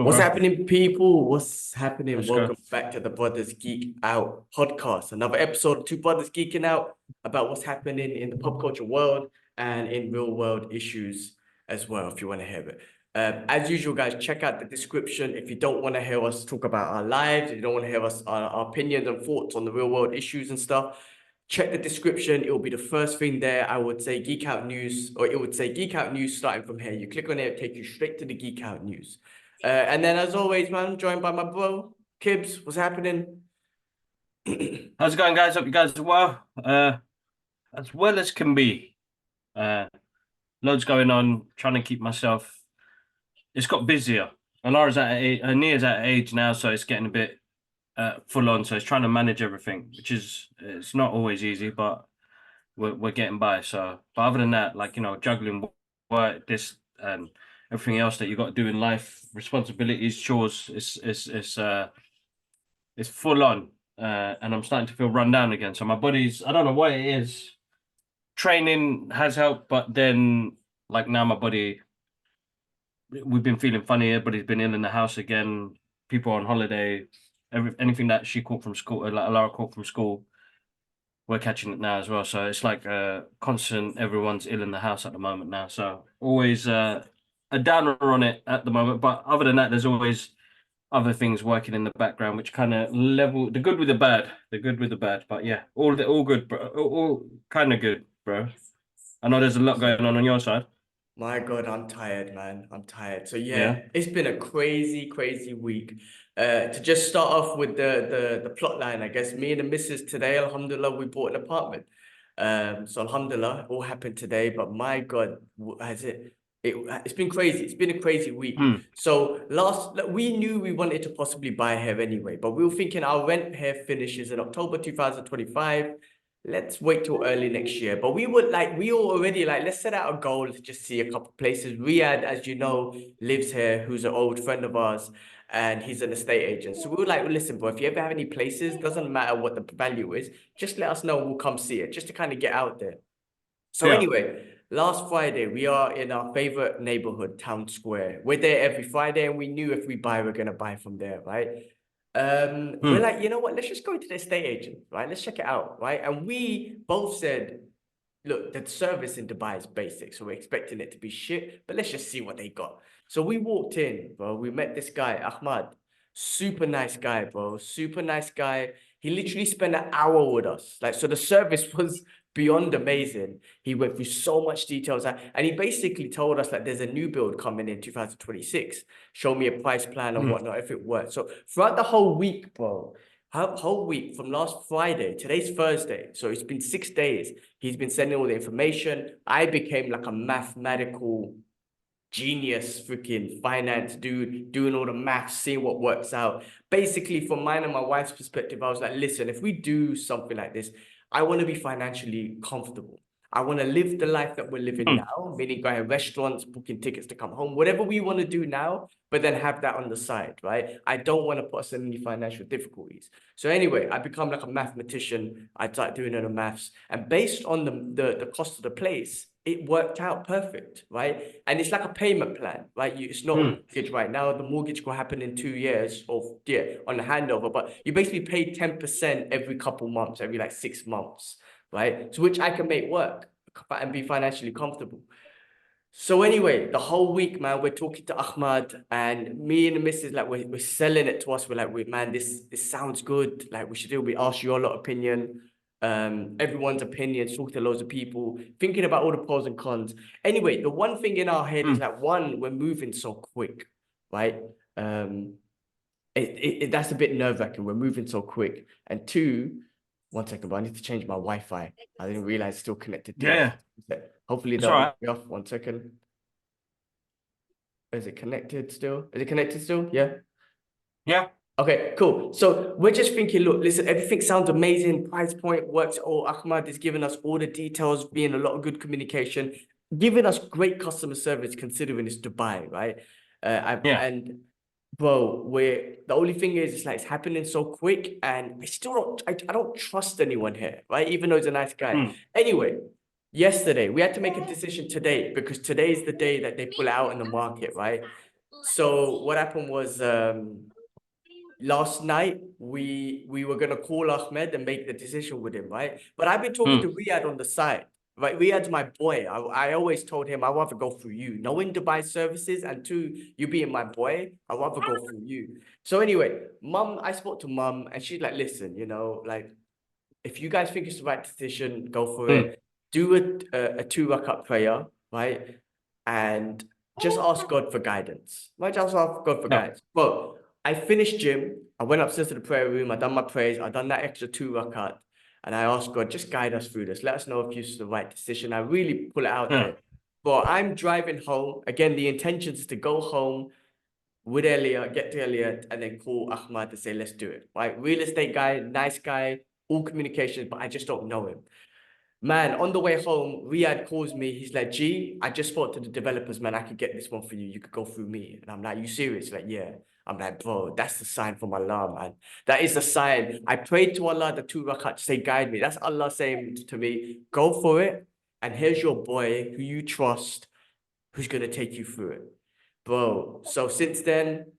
What's bro. happening, people? What's happening? Let's go. Welcome back to the Brothers Geek Out podcast. Another episode of Two Brothers Geeking Out about what's happening in the pop culture world and in real world issues as well, if you want to hear it. As usual, guys, check out the description if you don't want to hear us talk about our lives, if you don't want to hear us our opinions and thoughts on the real world issues and stuff. Check the description. It will be the first thing there. I would say Geek Out News, or it would say Geek Out News starting from here. You click on it, it'll take you straight to the Geek Out News. And then, as always, man, I'm joined by my bro, Kibs. What's happening? How's it going, guys? Hope you guys are as well as can be. Loads going on, trying to keep myself. It's got busier. Alara's Nia's at age now, so it's getting a bit full on. So it's trying to manage everything, which it's not always easy, but we're getting by. So, but other than that, like juggling work, this and everything else that you got to do in life, responsibilities, chores, it's full on. And I'm starting to feel run down again. So my body's, I don't know what it is. Training has helped, but then like now my body, we've been feeling funny. Everybody's been ill in the house again. People on holiday. Anything that she caught from school, like Lara caught from school, we're catching it now as well. So it's like constant. Everyone's ill in the house at the moment now. So always a downer on it at the moment. But other than that, there's always other things working in the background, which kind of level the good with the bad, But yeah, all good, bro. All kind of good, bro. I know there's a lot going on your side. My God, I'm tired, man. I'm tired. So Yeah. it's been a crazy, crazy week. To just start off with the plot line, I guess me and the missus today, alhamdulillah, we bought an apartment. So alhamdulillah, it all happened today. But my God, it's been crazy. It's been a crazy week. So we knew we wanted to possibly buy here anyway, but we were thinking our rent here finishes in October 2025. Let's wait till early next year. But we were already let's set out a goal to just see a couple places. Riyadh, as you know, lives here, who's an old friend of ours, and he's an estate agent. So we were like, well, listen, bro, if you ever have any places, doesn't matter what the value is, just let us know. We'll come see it, just to kind of get out there. So anyway, last Friday, we are in our favorite neighborhood, Town Square. We're there every Friday, and we knew if we buy, we're gonna buy from there, right? We're like, you know what? Let's just go to the estate agent, right? Let's check it out, right? And we both said, look, the service in Dubai is basic, so we're expecting it to be shit, but let's just see what they got. So we walked in, bro. We met this guy, Ahmad. Super nice guy, bro. Super nice guy. He literally spent an hour with us. So the service was beyond amazing. He went through so much details, and he basically told us that there's a new build coming in 2026. Show me a price plan and whatnot if it works. So throughout the whole week, bro, whole week from last Friday, today's Thursday, so it's been 6 days. He's been sending all the information. I became like a mathematical genius, freaking finance dude, doing all the maths, seeing what works out. Basically, from mine and my wife's perspective, I was like, listen, if we do something like this, I want to be financially comfortable. I want to live the life that we're living now, meaning going to restaurants, booking tickets to come home, whatever we want to do now, but then have that on the side, right? I don't want to put us in any financial difficulties. So anyway, I become like a mathematician. I start doing the maths, and based on the cost of the place, it worked out perfect, right? And it's like a payment plan, right? It's not a mortgage right now. The mortgage will happen in 2 years on the handover, but you basically pay 10% every couple months, every 6 months, right? So which I can make work and be financially comfortable. So anyway, the whole week, man, we're talking to Ahmad, and me and the missus, we're selling it to us. We're like, man, this sounds good. Like, we ask your lot opinion, everyone's opinion, talk to loads of people, thinking about all the pros and cons. Anyway, the one thing in our head is one, we're moving so quick, right? That's a bit nerve-wracking. We're moving so quick. And two, one second, but I need to change my Wi-Fi. I didn't realize it's still connected to Hopefully that'll be off. 1 second. Is it connected still? Yeah. Yeah. Okay, cool. So we're just thinking, look, listen, everything sounds amazing. Price point works. Ahmad is giving us all the details, being a lot of good communication, giving us great customer service considering it's Dubai, right? And bro, the only thing is, it's happening so quick, and I don't trust anyone here, right? Even though he's a nice guy. Anyway, yesterday we had to make a decision today, because today is the day that they pull out in the market, right? So what happened was last night we were gonna call Ahmed and make the decision with him, right? But I've been talking to Riyadh on the side, right? Riyadh's my boy. I always told him I rather go through you, knowing Dubai services, and two, you being my boy, I rather go through you. So anyway, mum, I spoke to mum, and she's like, listen, you know, like if you guys think it's the right decision, go for it. Do a 2 rakat prayer, right? And just ask God for guidance. Right? Just ask God for Yeah. guidance. Well, I finished gym. I went upstairs to the prayer room. I done my prayers. I done that extra 2 rakat. And I asked God, just guide us through this. Let us know if this is the right decision. I really pull it out Yeah. there. But I'm driving home. Again, the intention is to go home with Elliot, get to Elliot, and then call Ahmad to say, let's do it. Right? Real estate guy, nice guy, all communications, but I just don't know him. Man, on the way home, Riyadh calls me. He's like, G, I just spoke to the developers, man. I could get this one for you. You could go through me. And I'm like, you serious? Like, yeah. I'm like, bro, that's the sign from Allah, man. That is the sign. I prayed to Allah, the 2 rakat, to say, guide me. That's Allah saying to me, go for it. And here's your boy who you trust, who's going to take you through it. Bro, so since then,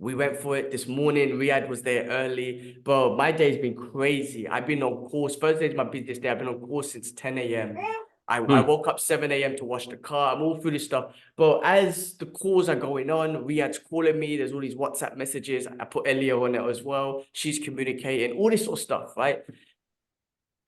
we went for it this morning. Riyadh was there early. Bro, my day's been crazy. I've been on course. Thursday's my busiest day. I've been on course since 10 a.m. I woke up 7 a.m. to wash the car. I'm all through this stuff. But as the calls are going on, Riyadh's calling me. There's all these WhatsApp messages. I put Elia on it as well. She's communicating, all this sort of stuff, right?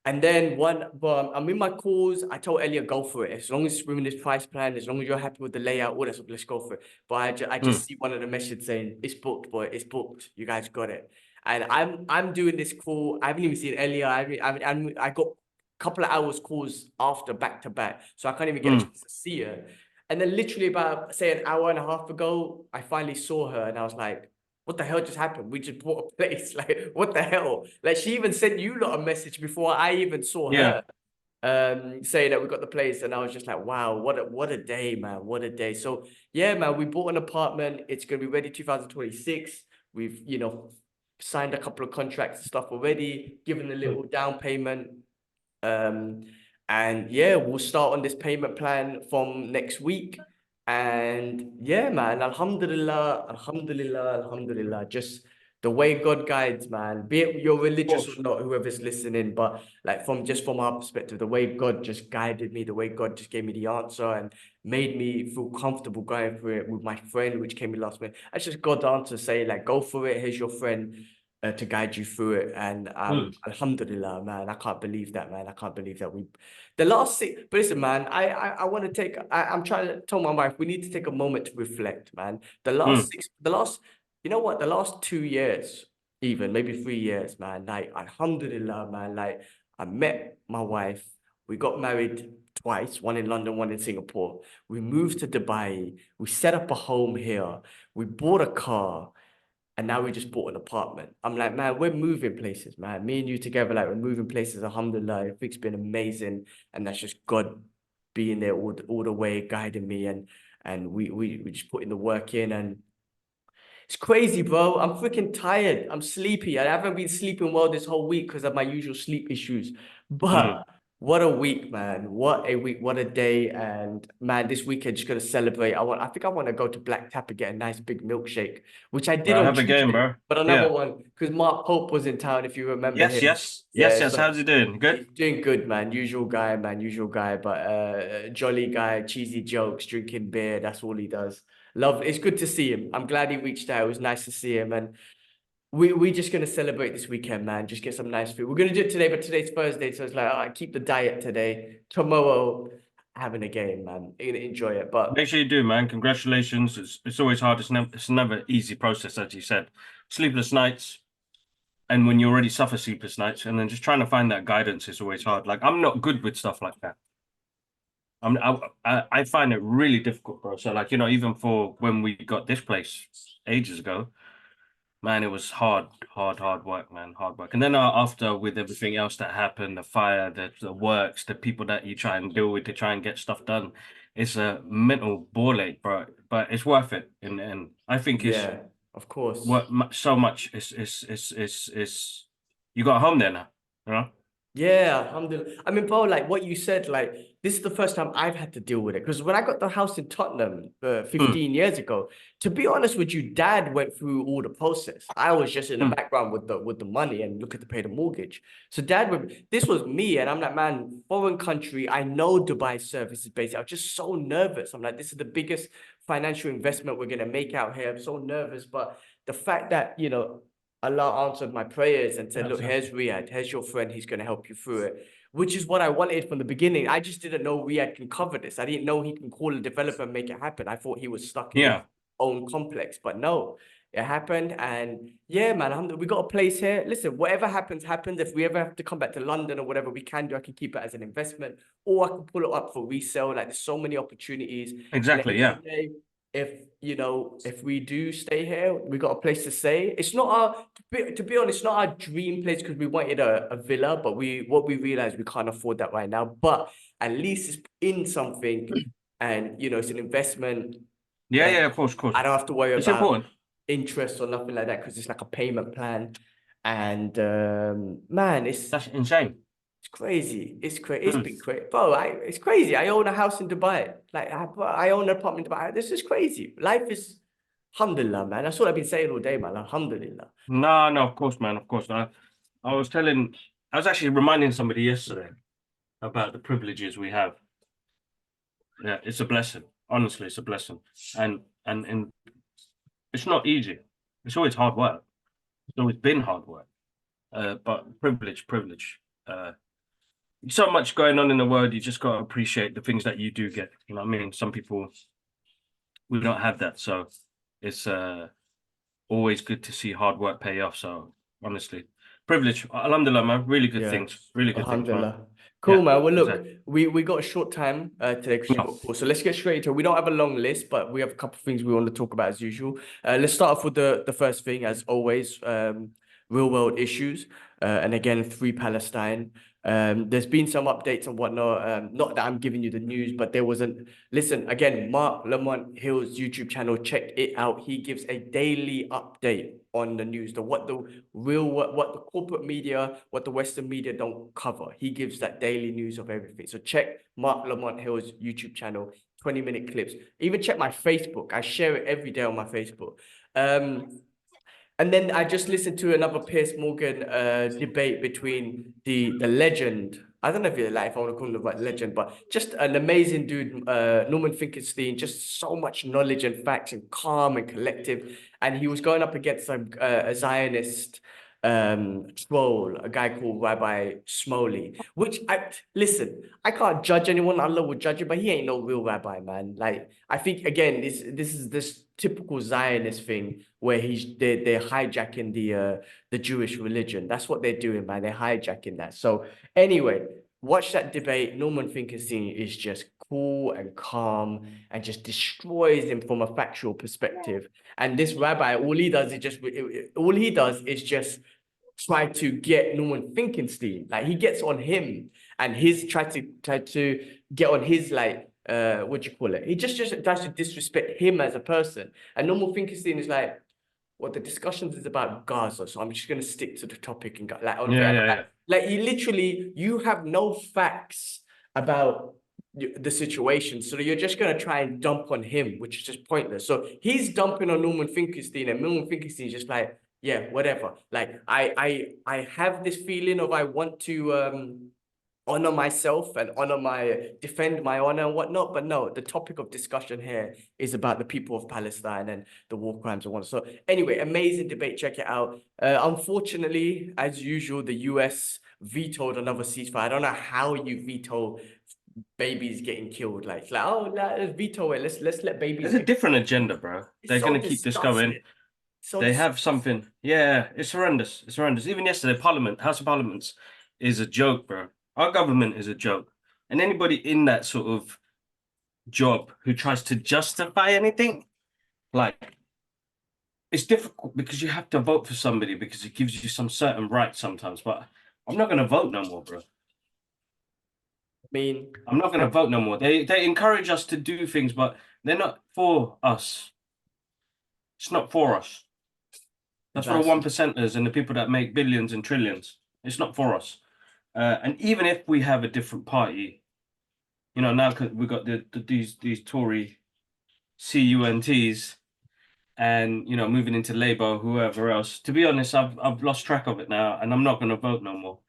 And then I'm in my calls. I told Elia, go for it. As long as it's within this price plan, as long as you're happy with the layout, all that stuff, let's go for it. But I just see one of the messages saying, it's booked, boy. It's booked. You guys got it. And I'm doing this call. I haven't even seen Elia. I got a couple of hours calls after back to back. So I can't even get a chance to see her. And then literally about, say, an hour and a half ago, I finally saw her and I was like, what the hell just happened? We just bought a place. Like, what the hell? Like, she even sent you lot a message before I even saw her, saying that we got the place. And I was just like, wow, what a day, man. What a day. So yeah, man, we bought an apartment. It's gonna be ready 2026. We've, you know, signed a couple of contracts and stuff already, given a little down payment. And yeah, we'll start on this payment plan from next week. And yeah, man, Alhamdulillah, Alhamdulillah, Alhamdulillah. Just the way God guides, man, be it you're religious or not, whoever's listening, but like from our perspective, the way God just guided me, the way God just gave me the answer and made me feel comfortable going through it with my friend, which came in last minute. That's just God's answer, say like, go for it. Here's your friend. To guide you through it, and Alhamdulillah, man, I can't believe that, man. I can't believe that the last six. But listen, man, I want to take. I'm trying to tell my wife we need to take a moment to reflect, man. The last, you know what? The last 2 years, even maybe 3 years, man. Like Alhamdulillah, man. Like I met my wife. We got married twice, one in London, one in Singapore. We moved to Dubai. We set up a home here. We bought a car. And now we just bought an apartment. I'm like, man, we're moving places, man. Me and you together, like we're moving places. Alhamdulillah, it's been amazing, and that's just God being there all the way, guiding me, and we just putting the work in, and it's crazy, bro. I'm freaking tired. I'm sleepy. I haven't been sleeping well this whole week because of my usual sleep issues. But what a week, man. What a week. What a day. And man, this weekend just gonna celebrate. I think I want to go to Black Tap and get a nice big milkshake, which I did Bro, on have a game, Tuesday. bro. But another one, because Mark Pope was in town, if you remember him. Yes. Yeah, so How's he doing? Good. he's doing good, man. Usual guy, man. Usual guy, but jolly guy, cheesy jokes, drinking beer. That's all he does. Love. It's good to see him. I'm glad he reached out. It was nice to see him, and we're just gonna celebrate this weekend, man. Just get some nice food. We're gonna do it today, but today's Thursday, so it's like, all right, keep the diet today. Tomorrow, having a game, man. You're gonna enjoy it, but Make sure you do, man. Congratulations. It's always hard. It's never easy process, as you said. Sleepless nights, and when you already suffer sleepless nights, and then just trying to find that guidance is always hard. Like I'm not good with stuff like that. I find it really difficult, bro. So like, you know, even for when we got this place ages ago, man, it was hard work, man, hard work. And then after with everything else that happened, the fire, the works, the people that you try and deal with to try and get stuff done, it's a mental ball ache, bro. But it's worth it in the end. I think it's yeah, of course. what so much is you got a home there now, you know? Yeah, alhamdulillah. I mean, bro, like what you said, like this is the first time I've had to deal with it. Because when I got the house in Tottenham Mm, 15 years ago, to be honest with you, Dad went through all the process. I was just in the mm. background with the money and looking to pay the mortgage. So Dad would, this was me, and I'm like, man, foreign country. I know Dubai services basically. I was just so nervous. I'm like, this is the biggest financial investment we're gonna make out here. I'm so nervous, but the fact that Allah answered my prayers and said, That's look, it. here's Riyadh, here's your friend, he's going to help you through it, which is what I wanted from the beginning. I just didn't know Riyadh can cover this. I didn't know he can call a developer and make it happen. I thought he was stuck in his Yeah, own complex, but no, it happened. And yeah, man, we got a place here. Listen, whatever happens, happens. If we ever have to come back to London or whatever we can do, I can keep it as an investment or I can pull it up for resale. Like there's so many opportunities. And at the exactly. end of Yeah. the day, if we do stay here, we got a place to stay. It's not our to be honest, it's not our dream place because we wanted a villa, but what we realized we can't afford that right now. But at least it's in something, and it's an investment. Yeah, And yeah, of course, of course. I don't have to worry It's about important. interest or nothing like that because it's like a payment plan. And man, That's insane. it's crazy. It's crazy. It's Mm. been crazy, bro. It's crazy. I own a house in Dubai. Like I own an apartment in Dubai. This is crazy. Life is, alhamdulillah, man. That's what I've been saying all day, man. Alhamdulillah. No, no, of course, man. Of course. I was telling, I was actually reminding somebody yesterday about the privileges we have. Yeah, it's a blessing. Honestly, it's a blessing. And it's not easy. It's always hard work. It's always been hard work. But privilege. So much going on in the world, you just gotta appreciate the things that you do get. You know what I mean? Some people we don't have that. So it's always good to see hard work pay off. So honestly, privilege. Alhamdulillah, man. Really good Yeah, things. Really good things, man. alhamdulillah. Cool, Yeah, man. Well, look, exactly. we got a short time today because you No. got a call. So let's get straight into it. We don't have a long list, but we have a couple of things we want to talk about as usual. Let's start off with the first thing, as always, real world issues. And again, free Palestine. There's been some updates and whatnot. Not that I'm giving you the news, but there wasn't. Listen, again, Mark Lamont Hill's YouTube channel, check it out. He gives a daily update on the news, what the corporate media, what the Western media don't cover. He gives that daily news of everything. So check Mark Lamont Hill's YouTube channel, 20-minute clips. Even check my Facebook. I share it every day on my Facebook. And then I just listened to another Piers Morgan debate between the legend. I don't know if I want to call him the right legend, but just an amazing dude, Norman Finkelstein, just so much knowledge and facts and calm and collective. And he was going up against a Zionist troll, a guy called Rabbi Smoley, which I can't judge anyone. Allah will judge you, but he ain't no real rabbi, man. Like, I think again, this is this typical Zionist thing where they're hijacking the Jewish religion. That's what they're doing, man. They're hijacking that. So anyway, watch that debate. Norman Finkelstein is just cool and calm and just destroys him from a factual perspective. And this rabbi, all he does is just try to get Norman Finkelstein. Like he gets on him and his try to get on his what do you call it? He just tries to disrespect him as a person. And Norman Finkelstein is like, well, the discussions is about Gaza, so I'm just gonna stick to the topic and go like on Yeah, forever. yeah, yeah. Like you have no facts about the situation, so you're just gonna try and dump on him, which is just pointless. So he's dumping on Norman Finkelstein, and Norman Finkelstein is just like, yeah, whatever. Like I have this feeling of I want to honor myself and defend my honor and whatnot. But no, the topic of discussion here is about the people of Palestine and the war crimes and whatnot. So anyway, amazing debate. Check it out. Unfortunately, as usual, the US vetoed another ceasefire. I don't know how you veto babies getting killed. Oh, let's veto it. Let's let babies There's a get. different agenda, bro. It's They're so gonna keep this going. disgusting. So They have disgusting. something. Yeah, it's horrendous. It's horrendous. Even yesterday, House of Parliaments is a joke, bro. Our government is a joke. And anybody in that sort of job who tries to justify anything, like, it's difficult because you have to vote for somebody because it gives you some certain rights sometimes. But I'm not gonna vote no more, bro. I mean, I'm not gonna vote no more. They encourage us to do things, but they're not for us. It's not for us. That's for the that's 1%ers and the people that make billions and trillions. It's not for us. And even if we have a different party, you know, now because we got these Tory CUNTs, and you know, moving into Labour or whoever else. To be honest, I've lost track of it now, and I'm not gonna vote no more.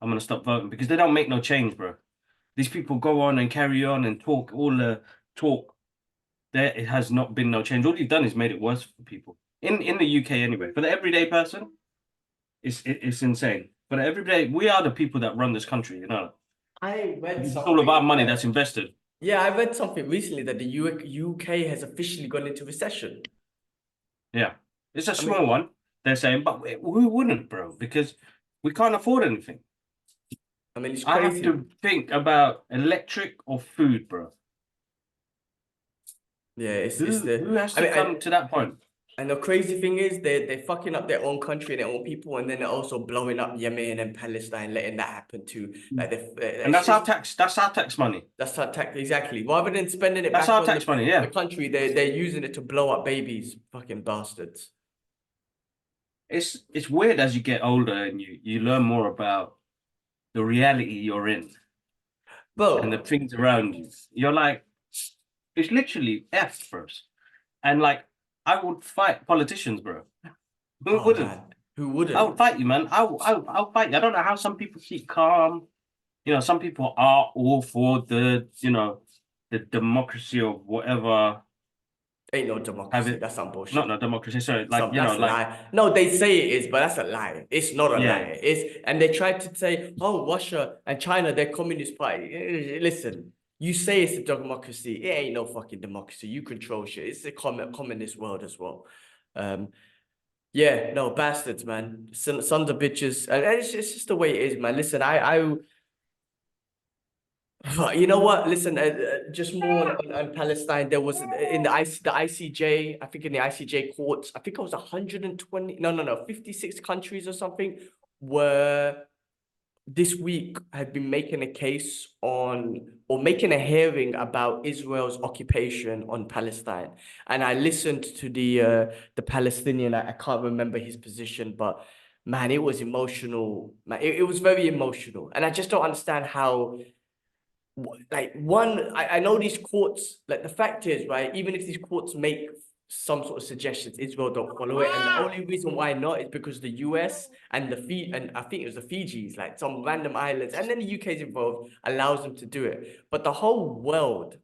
I'm gonna stop voting because they don't make no change, bro. These people go on and carry on and talk all the talk. There, it has not been no change. All you've done is made it worse for people in the UK anyway. For the everyday person, it's insane. For the everyday, we are the people that run this country. You know, I read it's all something. about money that's invested. Yeah, I read something recently that the UK has officially gone into recession. Yeah, it's a I small mean, one. They're saying, but who wouldn't, bro? Because we can't afford anything. it's I have crazy. to think about electric or food, bro. Yeah, it's Who has I to mean, come to that point? and the crazy thing is they're fucking up their own country and their own people, and then they're also blowing up Yemen and Palestine, letting that happen too. Like And it's just that's our tax money. that's how exactly. Rather than spending it That's back our on tax money, the yeah. country, they're using it to blow up babies. Fucking bastards. It's weird as you get older and you learn more about the reality you're in and the Bro, things around you. You're like, it's literally F, first. And like, I would fight politicians, bro. Who oh wouldn't? man, who I would wouldn't? fight you, man. I'll fight you. I don't know how some people keep calm. You know, some people are all for the, you know, the democracy or whatever. Ain't no Have democracy. it, That's some not bullshit. no democracy. Sorry, like you know, That's a like lie. No, they say it is, but that's a lie. It's not a yeah, lie. And they tried to say, oh, Russia and China, they're communist party. Listen, you say it's a democracy. It ain't no fucking democracy. You control shit. It's a communist world as well. Um, yeah, no, bastards, man. Sons of bitches. And it's just the way it is, man. Listen, you know what? Listen, just more on Palestine. There was in the ICJ, I think in the ICJ courts, I think it was 120, no, 56 countries or something, were this week had been making a case on or making a hearing about Israel's occupation on Palestine. And I listened to the Palestinian, I can't remember his position, but man, it was emotional. Man, it was very emotional. And I just don't understand how like one I know these courts, like the fact is, right, even if these courts make some sort of suggestions, Israel don't follow it, and the only reason why not is because the US and and I think it was the Fijis, like some random islands, and then the UK is involved, allows them to do it, but the whole world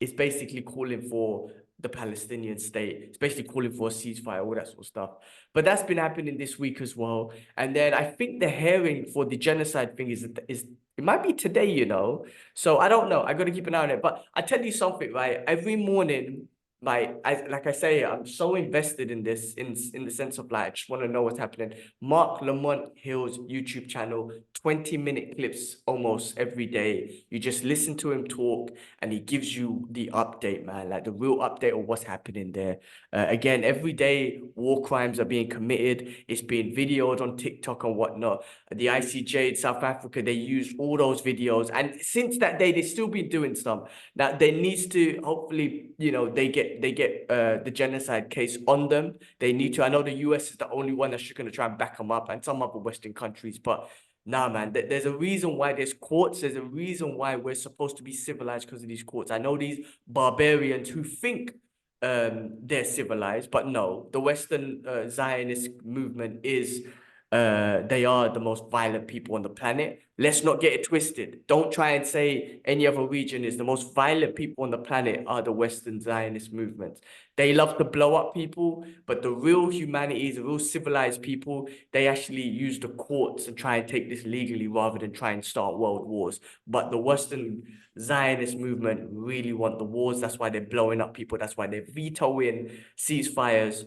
is basically calling for the Palestinian state. It's basically calling for a ceasefire, all that sort of stuff. But that's been happening this week as well. And then I think the hearing for the genocide thing is it might be today, you know. So I don't know. I got to keep an eye on it. But I tell you something, right? Every morning, like I say, I'm so invested in this, in the sense of like, I just want to know what's happening. Mark Lamont Hill's YouTube channel, 20-minute clips almost every day. You just listen to him talk and he gives you the update, man, like the real update of what's happening there. Again, every day war crimes are being committed. It's being videoed on TikTok and whatnot. The ICJ in South Africa, they used all those videos. And since that day, they've still been doing some. Now, there needs to, hopefully, you know, they get the genocide case on them. They need to. I know the US is the only one that's just going to try and back them up, and some other Western countries, but nah, man, there's a reason why there's courts. There's a reason why we're supposed to be civilized because of these courts. I know these barbarians who think they're civilized, but no, the Western Zionist movement is they are the most violent people on the planet. Let's not get it twisted. Don't try and say any other region is. The most violent people on the planet are the Western Zionist movements. They love to blow up people, but the real humanities, the real civilized people, they actually use the courts and try and take this legally rather than try and start world wars. But the Western Zionist movement really want the wars. That's why they're blowing up people. That's why they're vetoing ceasefires.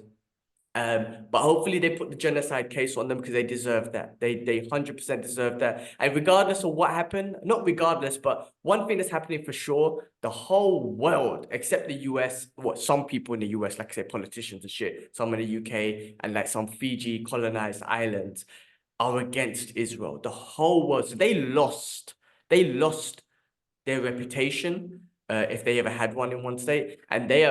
But hopefully they put the genocide case on them because they deserve that. They 100% deserve that. And regardless of what happened, not regardless, but one thing that's happening for sure, the whole world, except the US, some people in the US, like I say, politicians and shit, some in the UK and like some Fiji colonized islands are against Israel. The whole world. So they lost their reputation, if they ever had one in one state, and they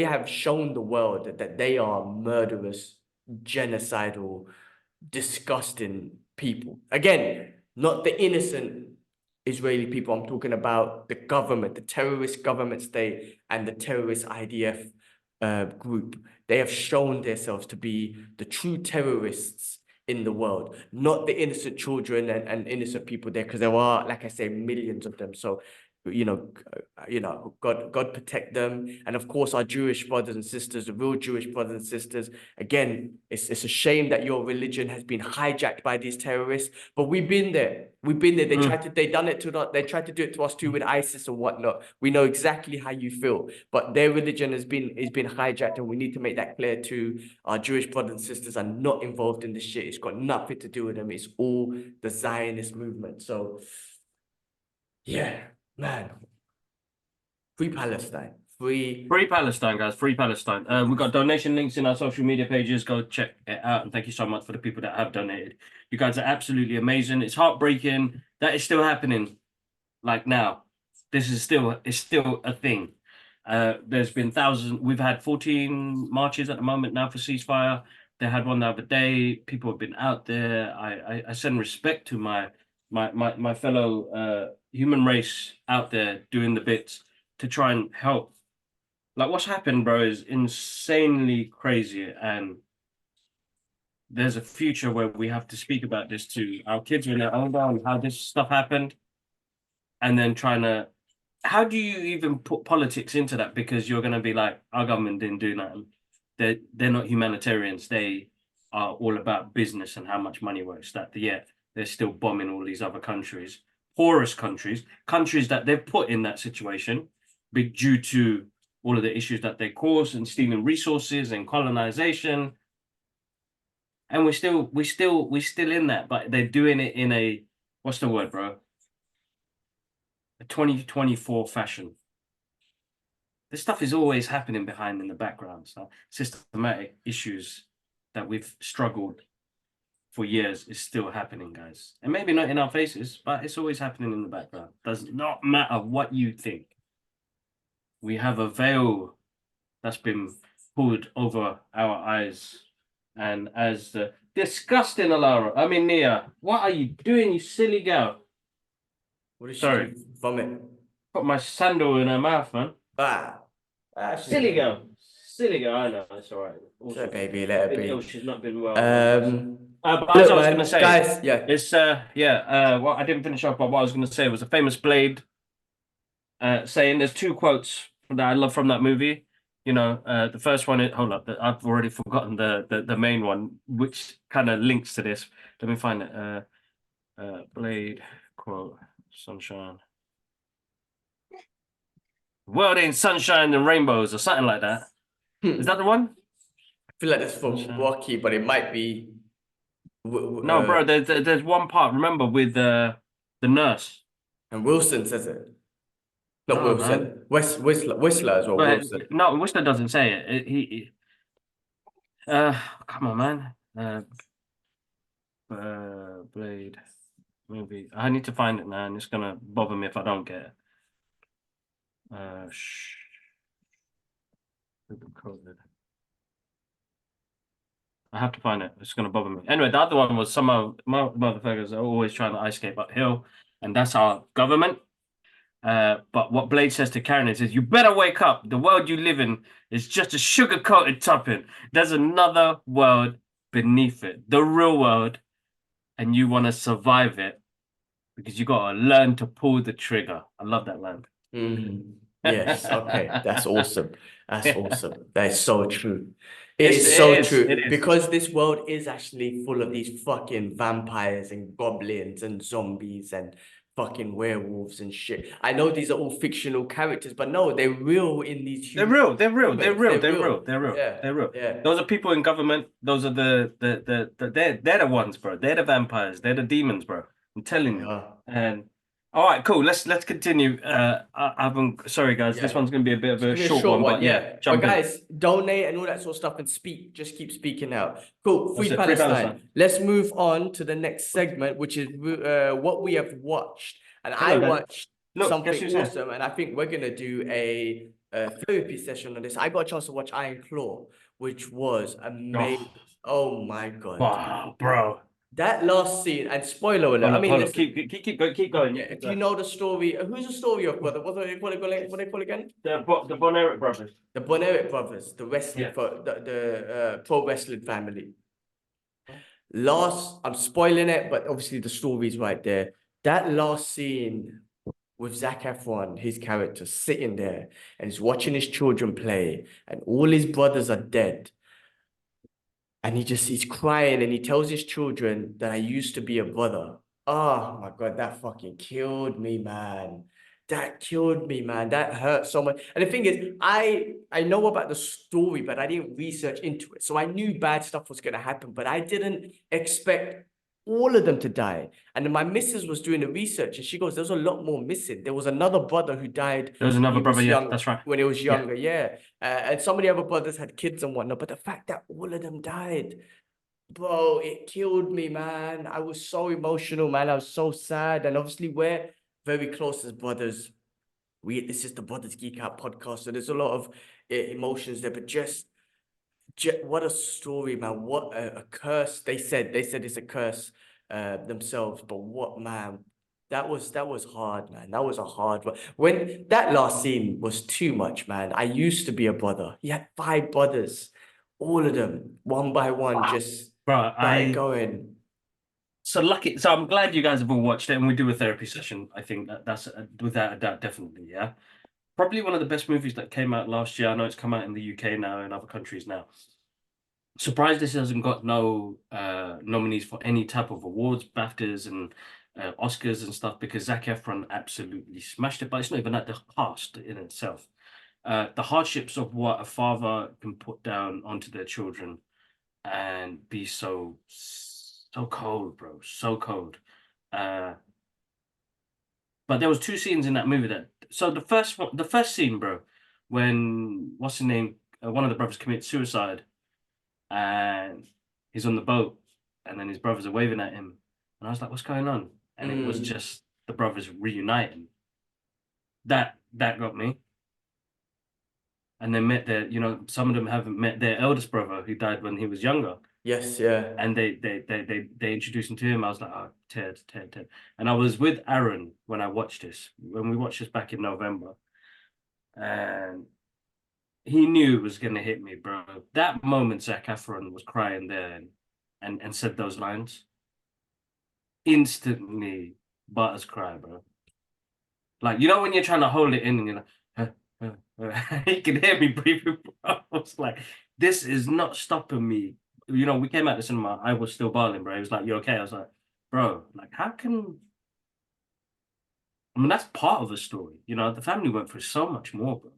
have shown the world that they are murderous, genocidal, disgusting people. Again, not the innocent Israeli people. I'm talking about the government, the terrorist government state, and the terrorist IDF group. They have shown themselves to be the true terrorists in the world, not the innocent children and innocent people there, because there are, like I say, millions of them. So, God protect them, and of course our Jewish brothers and sisters, the real Jewish brothers and sisters. Again, it's a shame that your religion has been hijacked by these terrorists, but we've been there. They done it to us. They tried to do it to us too with ISIS and whatnot. We know exactly how you feel, but their religion has been hijacked, and we need to make that clear to our Jewish brothers and sisters are not involved in this shit. It's got nothing to do with them. It's all the Zionist movement. So, yeah. Man, free Palestine, Free Palestine, guys. Free Palestine. We've got donation links in our social media pages. Go check it out. And thank you so much for the people that have donated. You guys are absolutely amazing. It's heartbreaking that it's still happening. Like now, it's still a thing. There's been thousands. We've had 14 marches at the moment now for ceasefire. They had one the other day. People have been out there. I send respect to my fellow human race out there doing the bits to try and help. Like what's happened, bro, is insanely crazy, and there's a future where we have to speak about this to our kids when they're older and how this stuff happened, and then how do you even put politics into that? Because you're going to be like, our government didn't do nothing. They're not humanitarians. They are all about business and how much money works. That yet they're still bombing all these other countries, poorest countries that they've put in that situation, due to all of the issues that they cause and stealing resources and colonization. And we're still in that, but they're doing it in a, what's the word, bro? A 2024 fashion. This stuff is always happening behind in the background. So systematic issues that we've struggled for years is still happening, guys. And maybe not in our faces, but it's always happening in the background. Does not matter what you think. We have a veil that's been pulled over our eyes. And as the disgusting Alara, I mean, Nia, what are you doing, you silly girl? What did she Sorry. do? Vomit. Put my sandal in her mouth, man. Silly girl. Silly girl, I know, it's all right. Also, baby, let her be. Ill, she's not been well. But as I was going to say, guys, it's, well, I didn't finish off, but what I was going to say was a famous Blade saying, there's two quotes that I love from that movie. You know, the first one, hold up, I've already forgotten the main one, which kind of links to this. Let me find it. Blade quote, sunshine. World ain't sunshine and rainbows or something like that. Is that the one? I feel like that's from Rocky, but it might be. No, bro, there's one part, remember, with the nurse. And Wilson says it. Not Wilson. Whistler as well. But Wilson. No, Whistler doesn't say it. Come on, man. Blade movie. I need to find it now, and it's gonna bother me if I don't get it. COVID. I have to find it. It's gonna bother me. Anyway, the other one was some of my motherfuckers are always trying to ice skate uphill, and that's our government. But what Blade says to Karen is, you better wake up. The world you live in is just a sugar-coated topping. There's another world beneath it, the real world, and you want to survive it because you got to learn to pull the trigger. I love that line. Yes, okay, that's awesome. That's awesome. That is so true. It is so true, because this world is actually full of these fucking vampires and goblins and zombies and fucking werewolves and shit. I know these are all fictional characters, but no, they're real in these. They're real. They're real. Yeah. Those are people in government. Those are they're the ones, bro. They're the vampires. They're the demons, bro. I'm telling you. And all right, cool. Let's continue. Sorry, guys. This one's gonna be a bit of a short one, but yeah. But guys, donate and all that sort of stuff and speak. Just keep speaking out. Cool. Free Palestine. Let's move on to the next segment, which is what we have watched. And I watched something awesome, and I think we're gonna do a therapy session on this. I got a chance to watch Iron Claw, which was amazing. Oh my god. Wow, bro. that last scene, and spoiler alert, Hold I on, mean, hold on. listen, Keep going. Keep going. yeah, Keep if you going. know the story, who's the story of, brother? What they call again? The Boneric brothers. The Boneric brothers, the wrestling, Yeah. for the pro wrestling family. Last, I'm spoiling it, but obviously the story's right there. That last scene with Zac Efron, his character, sitting there and he's watching his children play, and all his brothers are dead. And he's crying and he tells his children that I used to be a brother. Oh my God, that fucking killed me, man. That killed me, man. That hurt so much. And the thing is, I know about the story, but I didn't research into it. So I knew bad stuff was gonna happen, but I didn't expect all of them to die. And then my missus was doing the research and she goes, there's a lot more missing. There was another brother who died There was when another he brother. was Yeah, young, that's right. when he was Yeah. younger, yeah. And some of the other brothers had kids and whatnot, but the fact that all of them died, bro, it killed me, man. I was so emotional, man. I was so sad. And obviously, we're very close as brothers. This is the Brothers Geek Out podcast, so there's a lot of emotions there. But just what a story, man. What a curse. They said it's a curse themselves. But what, man? That was hard, man. That was a hard one. When that last scene was too much, man. I used to be a brother. He had 5 brothers, all of them, one by one, just Bro, started going. so lucky. So I'm glad you guys have all watched it, and we do a therapy session. I think that's without a doubt, definitely. Yeah, probably one of the best movies that came out last year. I know it's come out in the UK now and other countries now. Surprised this hasn't got no nominees for any type of awards, BAFTAs and Oscars and stuff, because Zac Efron absolutely smashed it. But it's not even at the cast in itself. The hardships of what a father can put down onto their children and be so cold, bro, so cold. But there was 2 scenes in that movie that. So the first scene, bro, when what's his name, one of the brothers commits suicide, and he's on the boat, and then his brothers are waving at him, and I was like, "What's going on?" And it was just the brothers reuniting. That got me. And they met some of them haven't met their eldest brother who died when he was younger. Yes, yeah. And they introduced him to him. I was like, oh, Ted. And I was with Aaron when we watched this back in November. And he knew it was gonna hit me, bro. That moment Zac Efron was crying there and said those lines, instantly butters cry, bro. Like, when you're trying to hold it in and you're like, he can hear me breathing, bro. I was like, this is not stopping me. We came out the cinema, I was still bawling, bro. He was like, you okay? I was like, bro, like, how can... I mean, that's part of the story. The family went through so much more, bro.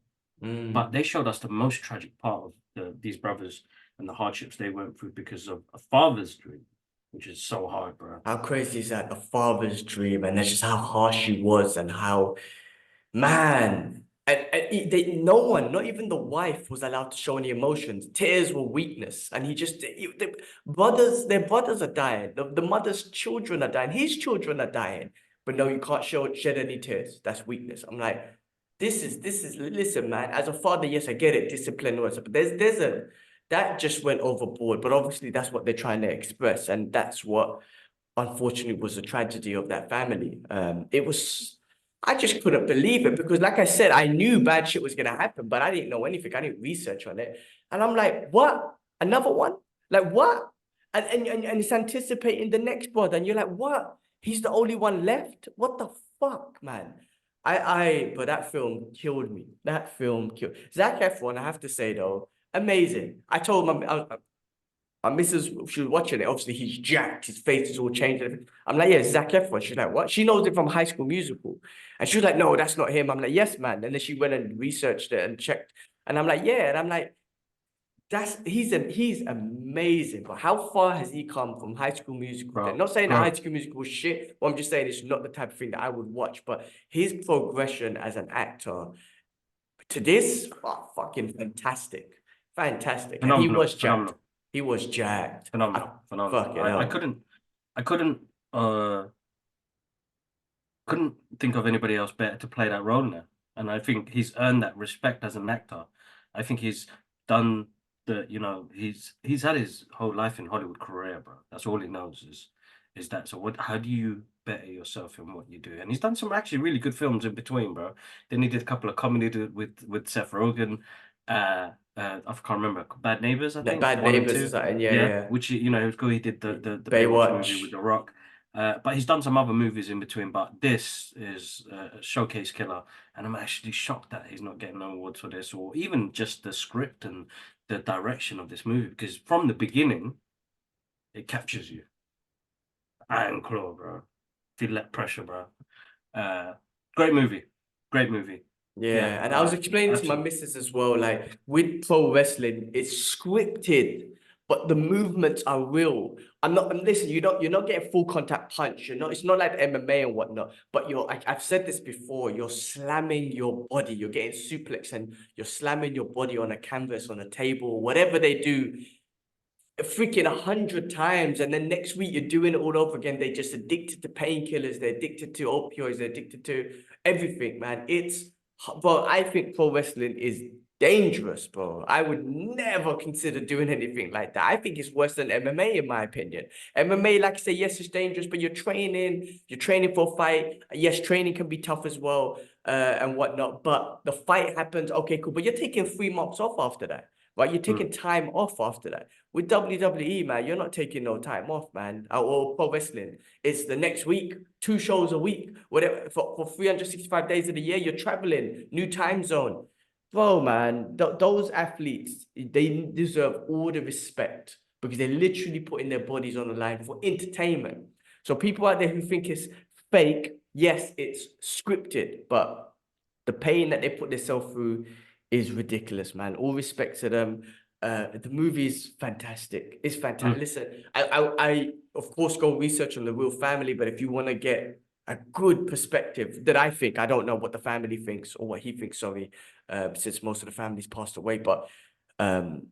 But they showed us the most tragic part of these brothers and the hardships they went through because of a father's dream, which is so hard, bro. How crazy is that? A father's dream, and that's just how harsh he was, and how, man, no one, not even the wife, was allowed to show any emotions. Tears were weakness, and their brothers are dying. The mother's children are dying. His children are dying, but no, you can't shed any tears. That's weakness. I'm like, this is. Listen, man. As a father, yes, I get it. Discipline, what's up, but that just went overboard. But obviously, that's what they're trying to express, and that's what, unfortunately, was the tragedy of that family. I just couldn't believe it because, like I said, I knew bad shit was gonna happen, but I didn't know anything. I didn't research on it, and I'm like, what? Another one? Like what? And it's anticipating the next brother, and you're like, what? He's the only one left? What the fuck, man? But that film killed me. That film killed Zac Efron. I have to say though, amazing. I told my missus, she was watching it. Obviously, he's jacked. His face is all changed. I'm like, yeah, Zac Efron. She's like, what? She knows it from High School Musical. And she was like, no, that's not him. I'm like, yes, man. And then she went and researched it and checked. And I'm like, yeah. And I'm like, he's amazing. But how far has he come from High School Musical? Bro, Not saying that bro. High School Musical was shit. Well, I'm just saying it's not the type of thing that I would watch. But his progression as an actor to this, fucking fantastic. Fantastic. And he was jacked. Phenomenal. He was jacked. Phenomenal. I couldn't think of anybody else better to play that role now. And I think he's earned that respect as an actor. I think he's done he's had his whole life in Hollywood career, bro. That's all he knows is is that. So how do you better yourself in what you do? And he's done some actually really good films in between, bro. Then he did a couple of comedy with Seth Rogen. I can't remember. Bad Neighbors, I Like think, Bad 1 and Neighbors or 2. something. Yeah, Yeah, yeah. which you know, it was cool. He did the Baywatch movie with Baywatch. The Rock. But he's done some other movies in between. But this is a showcase killer, and I'm actually shocked that he's not getting no awards for this, or even just the script and the direction of this movie, because from the beginning, it captures you. Iron Claw, bro. Feel that pressure, bro. Uh, Great movie. Great movie. Yeah, Yeah, and I was explaining to my absolutely. missus as well, like with pro wrestling, it's scripted, but the movements are real. Listen, you're not getting full contact punch, it's not like MMA and whatnot, but I've said this before, you're slamming your body, you're getting suplex and you're slamming your body on a canvas, on a table, whatever they do, freaking 100 times, and then next week you're doing it all over again. They're just addicted to painkillers, they're addicted to opioids, they're addicted to everything, man. Bro, I think pro wrestling is dangerous, bro. I would never consider doing anything like that. I think it's worse than MMA, in my opinion. MMA, like I say, yes, it's dangerous, but you're training for a fight. Yes, training can be tough as well, and whatnot, but the fight happens, okay, cool, but you're taking 3 months off after that. Right, you're taking time off after that. With WWE, man, you're not taking no time off, man. Or pro wrestling, it's the next week, 2 shows a week, whatever. For 365 days of the year, you're traveling, new time zone, bro, man. Those athletes, they deserve all the respect because they're literally putting their bodies on the line for entertainment. So people out there who think it's fake, yes, it's scripted, but the pain that they put themselves through is ridiculous, man. All respect to them. The movie is fantastic. It's fantastic. Mm. Listen, I of course go research on the real family, but if you want to get a good perspective that I don't know what the family thinks or what he thinks, sorry, since most of the families passed away, but um,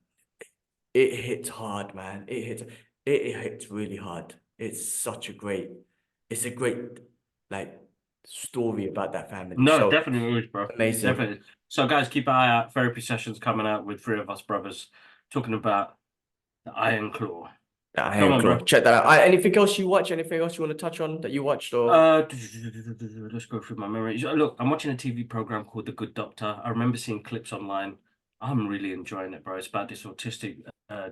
it hits hard, man. It hits really hard. It's a great like story about that family. No, So definitely is, bro. amazing. Definitely. So, guys, keep an eye out. Therapy sessions coming out with 3 of us brothers talking about the Iron Claw. I Come am on, cool. bro. Check that out. Anything else you watch? Anything else you want to touch on that you watched or? Let's go through my memory. Look, I'm watching a TV program called The Good Doctor. I remember seeing clips online. I'm really enjoying it, bro. It's about this autistic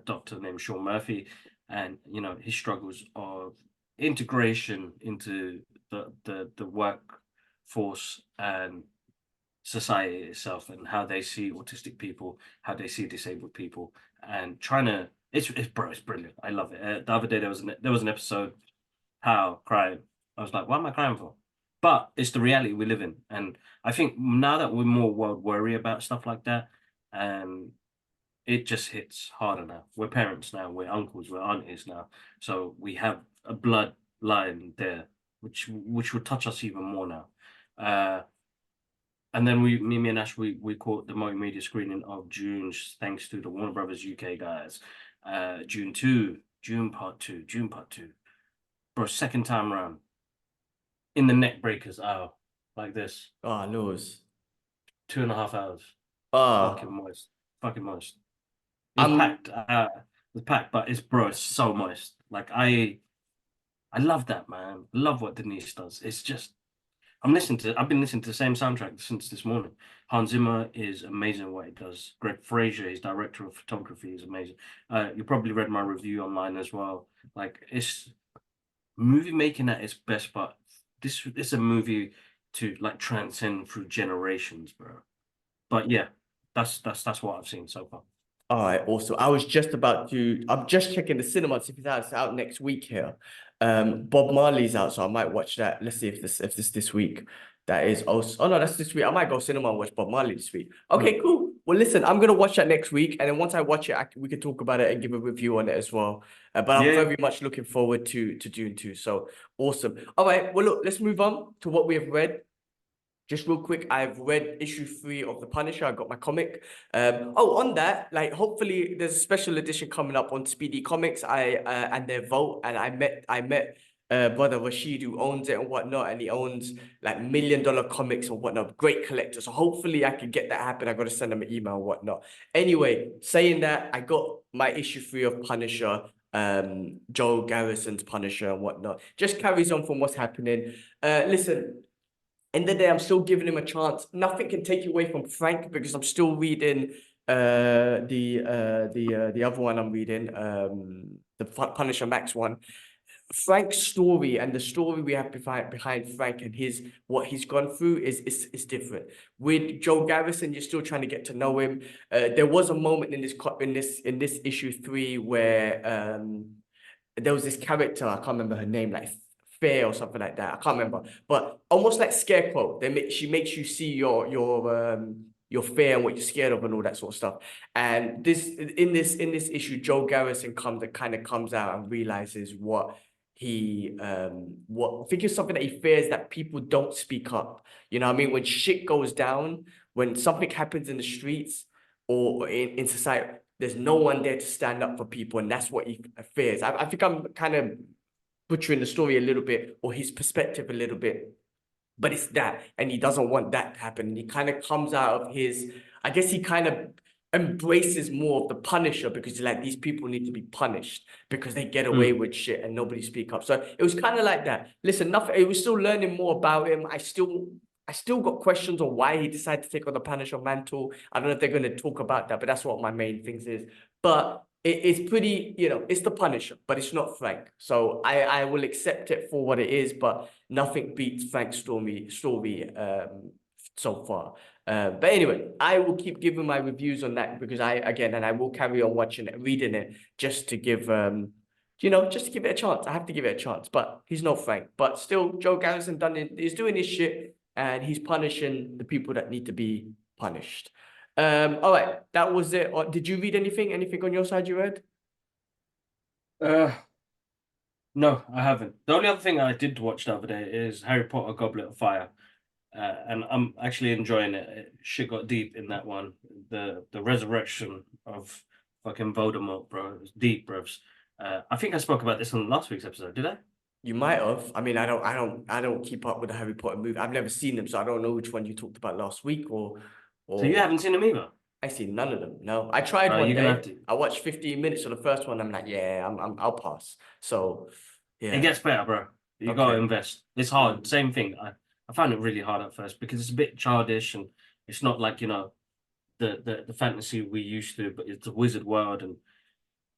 doctor named Sean Murphy, and you know his struggles of integration into the workforce and society itself, and how they see autistic people, how they see disabled people, and trying to. It's brilliant. I love it. The other day there was an episode how crying. I was like, what am I crying for? But it's the reality we live in. And I think now that we're more worry about stuff like that, um, it just hits harder now. We're parents now, we're uncles, we're aunties now. So we have a bloodline there, which will touch us even more now. And then me and Ash, we caught the multimedia screening of Dune, thanks to the Warner Brothers UK guys. June 2, June Part 2, June Part 2. Bro, second time around in the neck breakers hour like this, Oh, Lewis. 2.5 hours. Fucking Oh, moist. Fucking moist. It was I'm packed. It was packed, but it's so moist. Like I love that, man. Love what Denise does. It's just I've been listening to the same soundtrack since this morning. Hans Zimmer is amazing at what he does. Greg Fraser, his director of photography, is amazing. You probably read my review online as well. Like it's movie making at its best, but this is a movie to like transcend through generations, bro. But yeah, that's what I've seen so far. all right. Also, I'm just checking the cinema to see if it's out next week here. Bob Marley's out, so I might watch that. Let's see if this week. That is also. Oh no, that's this week. I might go cinema and watch Bob Marley this week. Mm. Okay, cool. Well, listen, I'm gonna watch that next week, and then once I watch it, we can talk about it and give a review on it as well. But I'm Yeah, very much looking forward to Dune 2. So awesome. All right. Well, look, let's move on to what we have read. Just real quick, I've read issue 3 of The Punisher. I got my comic. On that, like hopefully there's a special edition coming up on Speedy Comics. And their vote, and I met brother Rashid who owns it and whatnot, and he owns like $1 million comics and whatnot. Great collector. So hopefully I can get that happen. I got to send him an email and whatnot. Anyway, saying that, I got my issue 3 of Punisher. Joe Garrison's Punisher and whatnot. Just carries on from what's happening. Listen, end of the day, I'm still giving him a chance. Nothing can take you away from Frank because I'm still reading the other one I'm reading, the Punisher Max one. Frank's story and the story we have behind Frank and what he's gone through is different. With Joe Garrison, you're still trying to get to know him. There was a moment in this issue 3 where there was this character, I can't remember her name, like Fair or something like that. I can't remember, but almost like Scarecrow. She makes you see your fear and what you're scared of and all that sort of stuff. And in this issue, Joe Garrison comes out and realizes what I think it's something that he fears, that people don't speak up. You know what I mean? When shit goes down, when something happens in the streets or in society, there's no one there to stand up for people, and that's what he fears. I think I'm kind of butchering the story a little bit, or his perspective a little bit, but it's that, and he doesn't want that to happen. He kind of comes out of I guess he kind of embraces more of the Punisher, because he's like, these people need to be punished because they get away with shit and nobody speak up. So it was kind of like that. Listen, nothing. It was still learning more about him. I still got questions on why he decided to take on the Punisher mantle. I don't know if they're going to talk about that, but that's what my main things is. But it's pretty, it's the Punisher, but it's not Frank. So I will accept it for what it is, but nothing beats Frank's story so far. But anyway, I will keep giving my reviews on that, because I will carry on watching it, reading it, just to give just to give it a chance. I have to give it a chance, but he's not Frank. But still, Joe Garrison is doing his shit, and he's punishing the people that need to be punished. All right, that was it. Did you read anything? Anything on your side you read? No, I haven't. The only other thing I did watch the other day is Harry Potter Goblet of Fire. And I'm actually enjoying it. Shit got deep in that one. The resurrection of fucking Voldemort, bro. It was deep, bros. I think I spoke about this on last week's episode, did I? You might have. I mean, I don't keep up with the Harry Potter movie. I've never seen them, so I don't know which one you talked about last week or. So you haven't seen them either? I seen none of them. No, I tried one day. I watched 15 minutes of the first one. I'm like, yeah, I'll pass. So, yeah. It gets better, bro. You gotta invest. It's hard. Same thing. I found it really hard at first because it's a bit childish, and it's not like, the fantasy we used to, but it's a wizard world,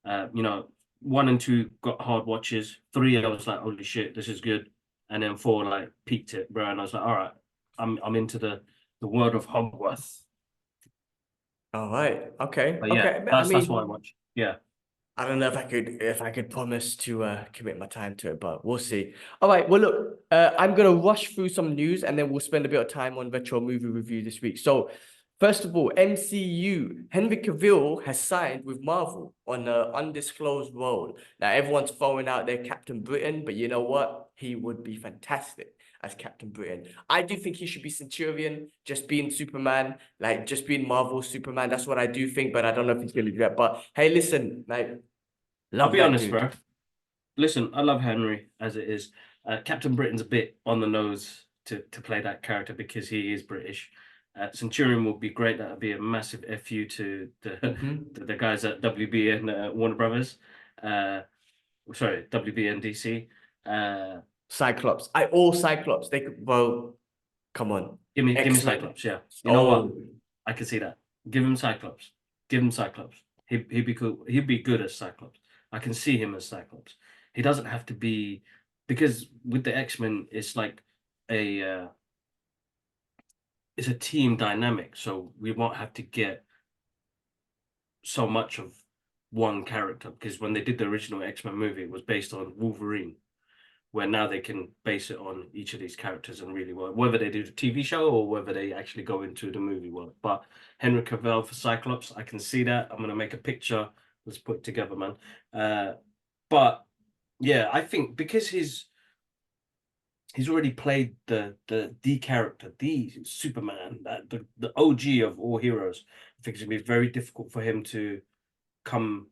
and 1 and 2 got hard watches. 3, I was like, holy shit, this is good. And then 4 like peaked it, bro. And I was like, all right, I'm into the world of Hogwarts. All right. Okay. But yeah, okay. that's what I watch. Yeah. I don't know if I could promise to commit my time to it, but we'll see. All right. Well, look, I'm gonna rush through some news, and then we'll spend a bit of time on retro movie review this week. So, first of all, MCU. Henry Cavill has signed with Marvel on an undisclosed role. Now, everyone's throwing out their Captain Britain, but you know what? He would be fantastic as Captain Britain. I do think he should be Centurion, just being Superman, like just being Marvel Superman. That's what I do think, but I don't know if he's gonna do that. But hey, listen, like, I'll be honest, bro. Listen, I love Henry as it is. Captain Britain's a bit on the nose to play that character because he is British. Centurion would be great. That would be a massive FU to the guys at WB and Warner Brothers. Sorry, WB and DC. Cyclops. All Cyclops. They could, well, come on. Give me Cyclops, yeah. You know what? I can see that. Give him Cyclops. Give him Cyclops. He'd be cool. He'd be good as Cyclops. I can see him as Cyclops. He doesn't have to be, because with the X-Men, it's like it's a team dynamic. So we won't have to get so much of one character, because when they did the original X-Men movie, it was based on Wolverine, where now they can base it on each of these characters and really work, whether they do the TV show or whether they actually go into the movie world. But Henry Cavill for Cyclops, I can see that. I'm going to make a picture. Let's put it together, man. But yeah, I think because he's already played the character, the Superman, the OG of all heroes, I think it's going to be very difficult for him to come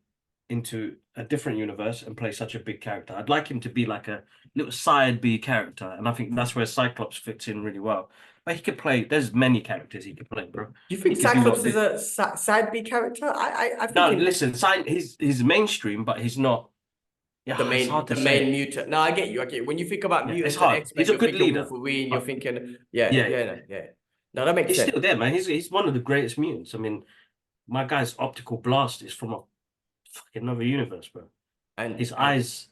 into a different universe and play such a big character. I'd like him to be like a little side B character, and I think that's where Cyclops fits in really well. But he could play. There's many characters he could play, bro. You think Cyclops is a side B character? I think no. Listen, he's mainstream, but he's not Yeah, the it's hard main to the main say. mutant. No, I get you. I get you. When you think about Yeah, it's mutants and hard. X-Men, He's a you're good thinking leader, Wolverine. You're but thinking, yeah, yeah. No, that makes he's sense. still there, man. He's one of the greatest mutants. I mean, my guy's optical blast is from a fucking another universe, bro. His And eyes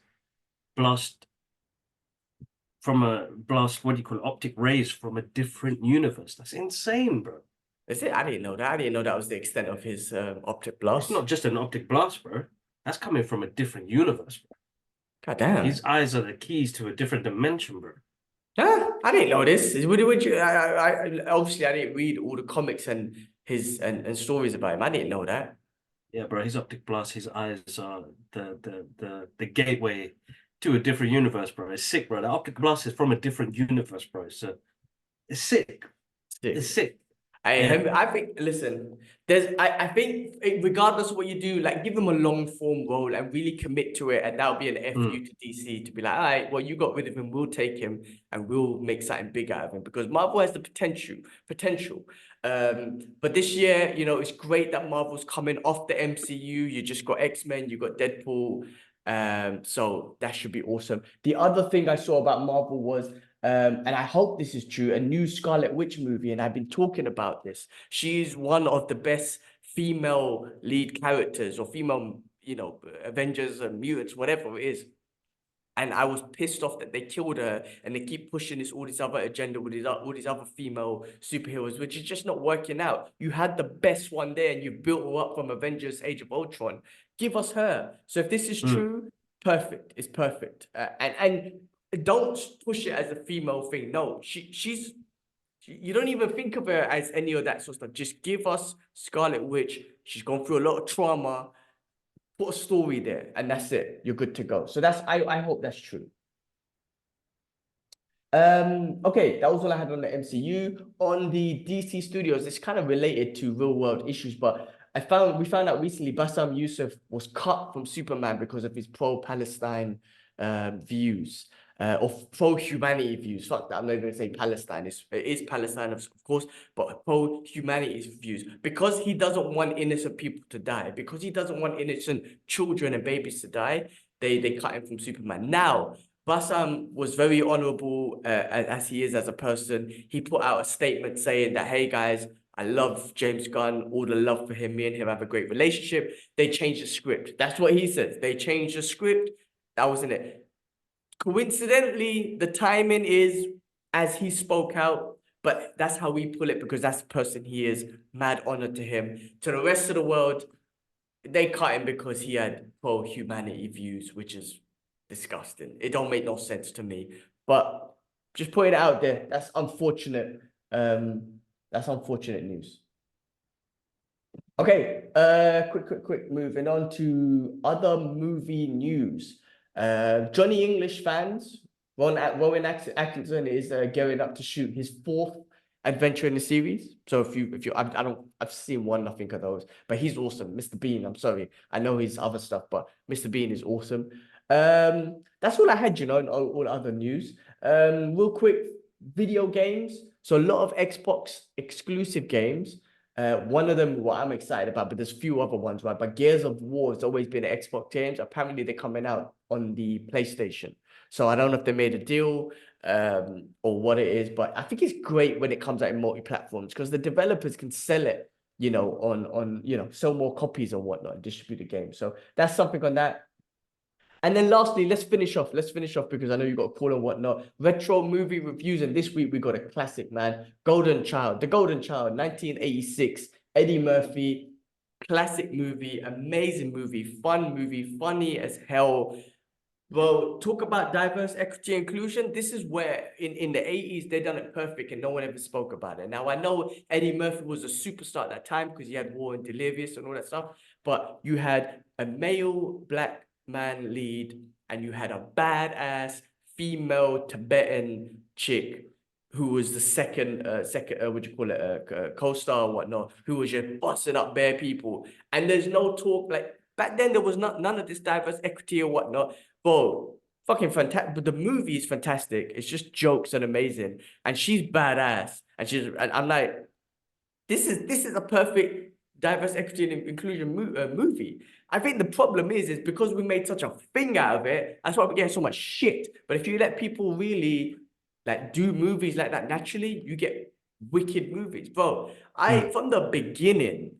blast from a blast. What do you call it? Optic rays from a different universe. That's insane, bro. is it? I didn't know that. I didn't know that was the extent of his optic It's blast. not just an optic blast, bro. That's coming from a different universe, bro. God damn. His eyes are the keys to a different dimension, bro. Huh? I didn't know this. Would you? Obviously I didn't read all the comics and his and stories about him. I didn't know that. Yeah, bro. His optic blast, his eyes are the gateway to a different universe, bro. It's sick, bro. The optic blast is from a different universe, bro. So it's sick. It's Sick. sick. Yeah. I think, listen, I think regardless of what you do, like give them a long form role and really commit to it. And that'll be an Mm. FU to DC to be like, all right, well, you got rid of him, we'll take him and we'll make something big out of him because Marvel has the potential. But this year, you know, it's great that Marvel's coming off the MCU. You just got X-Men, you got Deadpool. So that should be awesome. The other thing I saw about Marvel was and I hope this is true, a new Scarlet Witch movie, and I've been talking about this. She's one of the best female lead characters or female, you know, Avengers and mutants, whatever it is. And I was pissed off that they killed her and they keep pushing all this other agenda with all these other female superheroes, which is just not working out. You had the best one there and you built her up from Avengers Age of Ultron. Give us her. So if this is Mm. true, perfect. It's perfect. And don't push it as a female thing. No, you don't even think of her as any of that sort of stuff. Just give us Scarlet Witch. She's gone through a lot of trauma. Put a story there, and that's it. You're good to go. So I hope that's true. Okay, that was all I had on the MCU. On the DC Studios, it's kind of related to real world issues, but we found out recently Bassem Yusuf was cut from Superman because of his pro-Palestine views. Or pro-humanity views. Fuck that, I'm not even gonna say Palestine. It is Palestine, of course, but pro-humanity views. Because he doesn't want innocent people to die, because he doesn't want innocent children and babies to die, they cut him from Superman. Now, Bassam was very honorable as he is as a person. He put out a statement saying that, hey guys, I love James Gunn, all the love for him. Me and him have a great relationship. They changed the script. That's what he says. They changed the script. That wasn't it. Coincidentally, the timing is as he spoke out, but that's how we pull it because that's the person he is. Mad honor to him. To the rest of the world, they cut him because he had pro-humanity views, which is disgusting. It don't make no sense to me. But just put it out there. That's unfortunate. That's unfortunate news. Okay, quick. Moving on to other movie news. Johnny English fans, Rowan Atkinson is gearing up to shoot his fourth adventure in the series. So I've seen one, I think of those, but he's awesome. Mr. Bean, I'm sorry, I know his other stuff, but Mr. Bean is awesome. That's all I had, you know, and all other news. Real quick, video games. So a lot of Xbox exclusive games. One of them, what I'm excited about, but there's few other ones, right? But Gears of War has always been Xbox games. Apparently, they're coming out on the PlayStation. So I don't know if they made a deal or what it is, but I think it's great when it comes out in multi-platforms because the developers can sell it, you know, on sell more copies and whatnot and distribute the game. So that's something on that. And then lastly, let's finish off because I know you got a call and whatnot. Retro movie reviews. And this week we got a classic, man. The Golden Child, 1986. Eddie Murphy. Classic movie, amazing movie, fun movie, funny as hell. Bro, talk about diverse equity inclusion. This is where in the 80s they done it perfect and no one ever spoke about it. Now I know Eddie Murphy was a superstar at that time because he had War and Delirious and all that stuff, but you had a male black man lead and you had a badass female Tibetan chick who was the second what do you call it, co-star or whatnot, who was just busting up bare people. And there's no talk, like back then there was none of this diverse equity or whatnot. Bro, fucking fantastic. But the movie is fantastic. It's just jokes and amazing. And she's badass. And I'm like, this is a perfect diverse equity and inclusion movie. I think the problem is because we made such a thing out of it, that's why we get so much shit. But if you let people really like do movies like that naturally, you get wicked movies. Bro, from the beginning,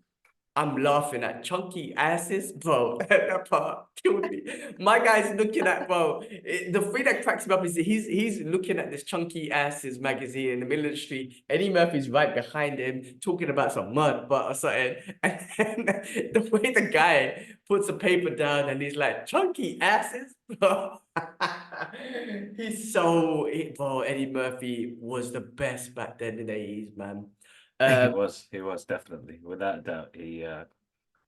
I'm laughing at chunky asses, bro. That part killed me. My guy's looking at, bro. The thing that cracks me up is he's looking at this chunky asses magazine in the middle of the street. Eddie Murphy's right behind him, talking about some mud butt or something. And then the way the guy puts the paper down and he's like, chunky asses, bro. Bro. Eddie Murphy was the best back then in the 80s, man. He was definitely, without a doubt.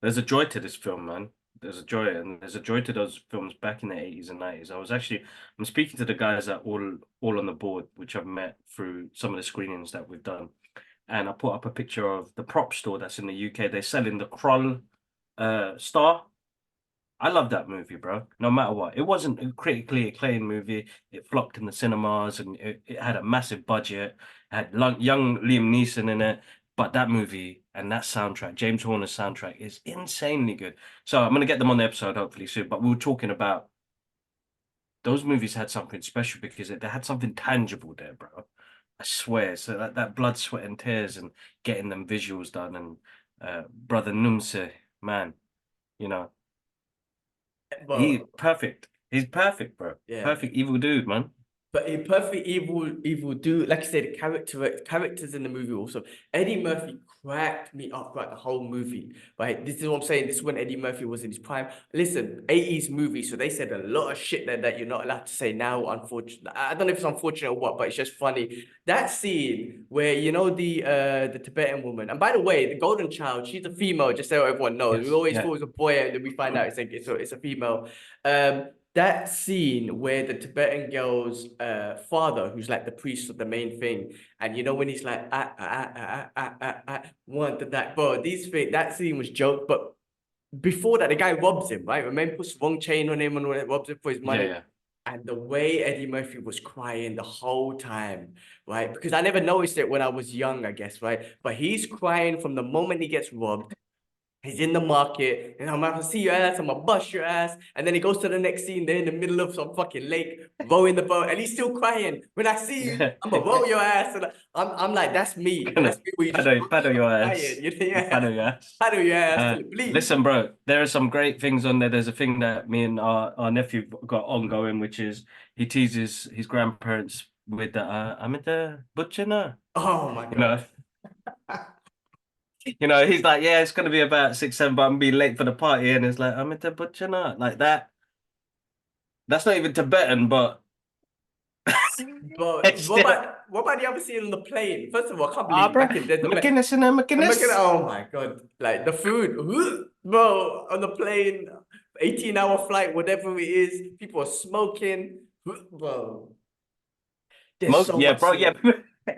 There's a joy to this film, man. There's a joy, and there's a joy to those films back in the 80s and 90s. I'm speaking to the guys that all on the board, which I've met through some of the screenings that we've done. And I put up a picture of the prop store that's in the UK. They're selling the Krull Star. I love that movie, bro. No matter what. It wasn't a critically acclaimed movie. It flopped in the cinemas and it had a massive budget. It had young Liam Neeson in it. But that movie and that soundtrack, James Horner's soundtrack, is insanely good. So I'm going to get them on the episode hopefully soon. But we were talking about those movies had something special because they had something tangible there, bro. I swear. So that blood, sweat, and tears and getting them visuals done. And Brother Numse, man, you know. He's perfect. He's perfect, bro. Yeah. Perfect evil dude, man. But a perfect evil dude, like I said, characters in the movie also. Eddie Murphy cracked me up throughout the whole movie, right? This is what I'm saying. This is when Eddie Murphy was in his prime. Listen, 80s movie, so they said a lot of shit that you're not allowed to say now, unfortunately. I don't know if it's unfortunate or what, but it's just funny. That scene where, you know, the Tibetan woman, and by the way, the golden child, she's a female, just so everyone knows. Yes, We always yeah. thought it was a boy, and then we find out it's a female. That scene where the Tibetan girl's father, who's like the priest of the main thing, and you know when he's like one to that, bro, that scene was joke. But before that, the guy robs him, right? Remember, puts wrong chain on him and robs him for his money. Yeah. And the way Eddie Murphy was crying the whole time, right? Because I never noticed it when I was young, I guess, right? But he's crying from the moment he gets robbed. He's in the market, and I'm gonna see your ass, I'm gonna bust your ass. And then he goes to the next scene, they're in the middle of some fucking lake, rowing the boat, and he's still crying. When I see you, I'm gonna roll your ass. And I'm like, that's me. That's me. Where you just Paddle your ass. crying, you know? Yeah. Paddle your ass. Paddle your ass till it bleeds. Listen, bro, there are some great things on there. There's a thing that me and our nephew got ongoing, which is he teases his grandparents with I'm at the butcher now. Oh my God. You know? You know, he's like, yeah, it's gonna be about 6, 7, but I'm gonna be late for the party, and it's like, I'm at the butcher now, like that. That's not even Tibetan, but what about the other scene on the plane? First of all, I can't believe bro, back in the McGinnis. oh my God, like the food, bro, on the plane, 18-hour flight, whatever it is, people are smoking, bro. There's so much bro, scene. yeah.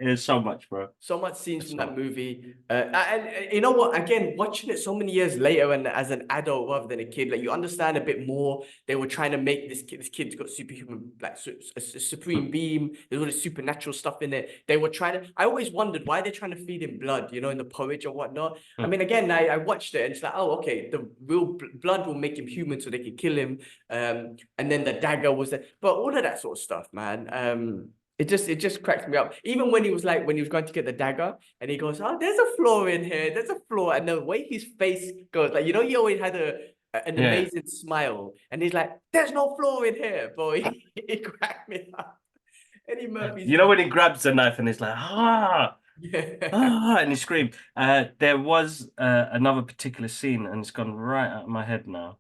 There's so much, bro. So much scenes from that movie. And you know what? Again, watching it so many years later and as an adult rather than a kid, like you understand a bit more. They were trying to make this kid's got superhuman, like a supreme beam. There's all this supernatural stuff in it. They were trying to, I always wondered why they're trying to feed him blood, you know, in the porridge or whatnot. I mean, again, I watched it and it's like, oh, okay, the real blood will make him human so they can kill him. And then the dagger was there. But all of that sort of stuff, man. It just cracks me up. Even when he was going to get the dagger and he goes, oh, there's a flaw in here. There's a flaw. And the way his face goes, like, you know, he always had an amazing smile. And he's like, there's no flaw in here, boy. He cracked me up. Eddie Murphy's... You know when he grabs the knife and he's like, and he screamed. There was another particular scene and it's gone right out of my head now.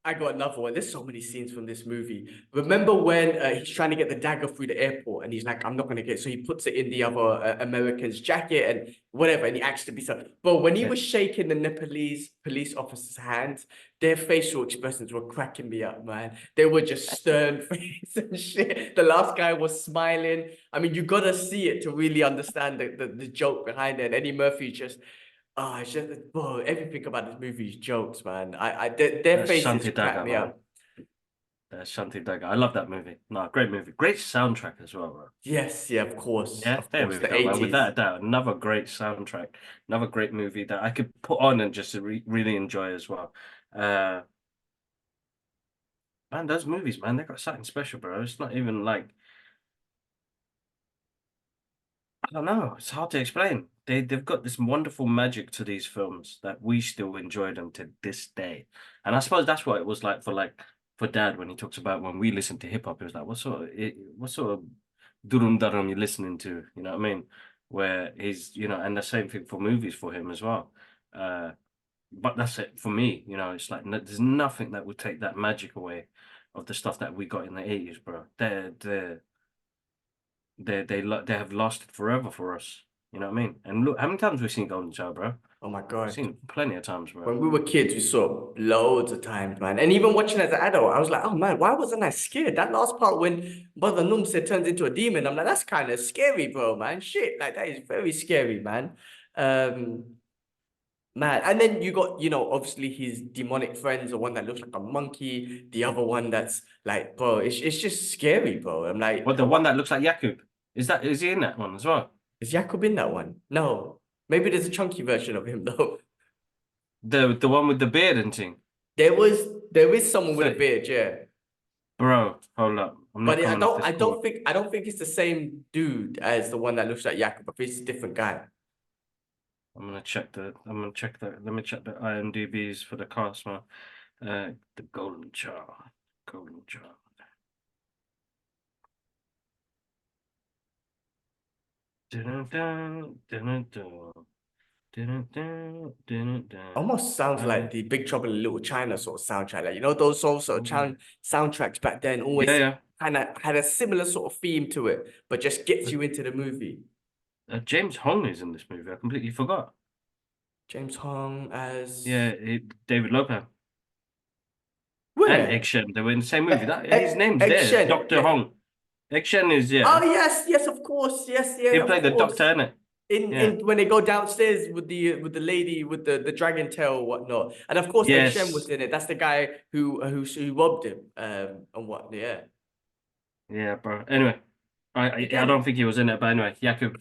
I got another one. There's so many scenes from this movie. Remember when he's trying to get the dagger through the airport and he's like, I'm not going to get it. So he puts it in the other American's jacket and whatever. And he acts to be so. But when he was shaking the Nepalese police officer's hands, their facial expressions were cracking me up, man. They were just stern face and shit. The last guy was smiling. I mean, you got to see it to really understand the joke behind it. And Eddie Murphy just... Oh, it's just, bro, everything about this movie is jokes, man. Their faces crack me up. Shanti Daga. I love that movie. No, great movie. Great soundtrack as well, bro. Yes, yeah, Yeah, of there course, we the go, man. Without 80s. a doubt, another great soundtrack, another great movie that I could put on and just really enjoy as well. Uh, man, those movies, man, they got something special, bro. It's not even like I don't know. It's hard to explain. They've got this wonderful magic to these films that we still enjoy them to this day. And I suppose that's what it was like for Dad when he talks about when we listen to hip hop. It was like, what sort of durum darum you listening to? You know what I mean? Where he's, and the same thing for movies for him as well. Uh, but that's it for me. It's like there's nothing that would take that magic away of the stuff that we got in the 80s, bro. They have lasted forever for us. You know what I mean? And look, how many times we've seen Golden Child, bro? Oh my We've God. seen it plenty of times, bro. When we were kids, we saw it loads of times, man. And even watching as an adult, I was like, oh man, why wasn't I scared? That last part when Brother Num said turns into a demon, I'm like, that's kind of scary, bro, man. Shit, like that is very scary, man. Um, Man, and then you got, obviously his demonic friends, the one that looks like a monkey, the other one that's like, bro, it's just scary, bro. I'm like, What, the one that looks like Yakub? Is he in that one as well? is Jacob in that one? No. Maybe there's a chunky version of him though. The one with the beard and thing. There is someone with a So, beard, yeah. bro, hold up. I'm not But coming off this I call. don't think it's the same dude as the one that looks like Jacob. I think it's a different guy. I'm gonna check the let me check the IMDb's for the cast, man. The Golden Child. Golden Child. Dun-dun-dun, dun-dun-dun, dun-dun-dun, dun-dun-dun. Almost sounds like the Big Trouble in Little China sort of soundtrack. Like, those sort of soundtracks back then Yeah, always yeah. kind of had a similar sort of theme to it, but just gets you into the movie. James Hong is in this movie. I completely forgot. James Hong as Yeah, David Lopez and Egg where? Shen. They were in the same movie. That his name's Egg there. Shen. Doctor Yeah. Hong. Egg Shen is Oh yeah. yes, yes, of course. Yes, He yeah, of played the course. doctor in it. Yeah. In when they go downstairs with the lady with the dragon tail or whatnot, and of course Egg Shen was Yes. in it. That's the guy who robbed him. And what? Yeah. Yeah, bro. Anyway, I Again, don't think he was in it, but anyway, Yakub,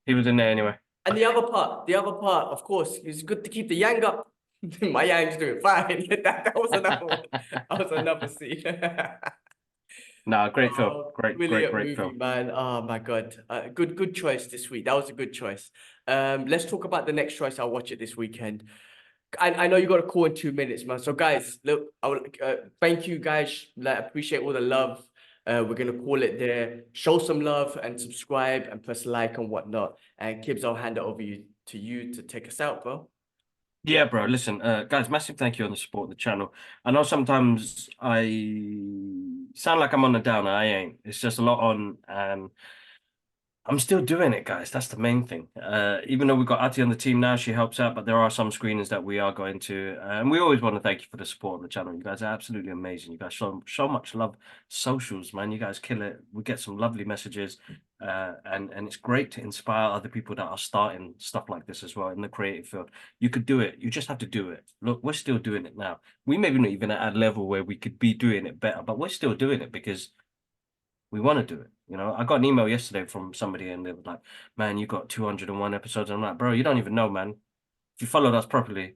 he was in there anyway. and the other part, of course, it's good to keep the yang up. My yang's doing fine. That was another one. That was another scene. Nah, great film. Oh, Great brilliant movie, film. man. Oh my God. Good choice this week. That was a good choice. Let's talk about the next choice. I'll watch it this weekend. I know you got a call in 2 minutes, man. So guys, look, thank you guys. Like, appreciate all the love. We're gonna call it there. Show some love and subscribe and press like and whatnot. And Kibs, I'll hand it over to you to take us out, bro. Yeah, bro. Listen, guys, massive thank you on the support of the channel. I know sometimes I sound like I'm on the downer. I ain't. It's just a lot on, and I'm still doing it, guys. That's the main thing. Even though we've got Ati on the team now, she helps out, but there are some screenings that we are going to. And we always want to thank you for the support on the channel. You guys are absolutely amazing. You guys show so much love. Socials, man. You guys kill it. We get some lovely messages. And it's great to inspire other people that are starting stuff like this as well in the creative field. You could do it. You just have to do it. Look, we're still doing it now. We maybe not even at a level where we could be doing it better, but we're still doing it because we want to do it. I got an email yesterday from somebody and they were like, man, you got 201 episodes. I'm like, bro, you don't even know, man. If you followed us properly,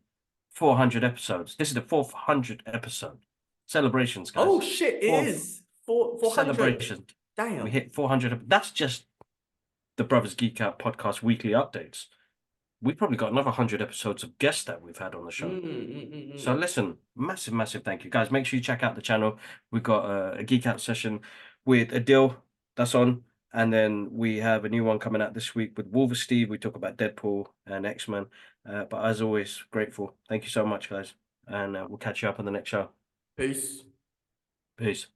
400 episodes. This is the 400th episode. Celebrations, guys. Oh shit, it Fourth is 400. celebration. We Damn. hit 400. That's just the Brothers Geekout podcast weekly updates. We've probably got another 100 episodes of guests that we've had on the show. So listen, massive thank you, guys. Make sure you check out the channel. We've got a Geek Out session with Adil that's on, and then we have a new one coming out this week with Wolver Steve. We talk about Deadpool and X-Men. But as always, grateful. Thank you so much, guys, and we'll catch you up on the next show. Peace. Peace.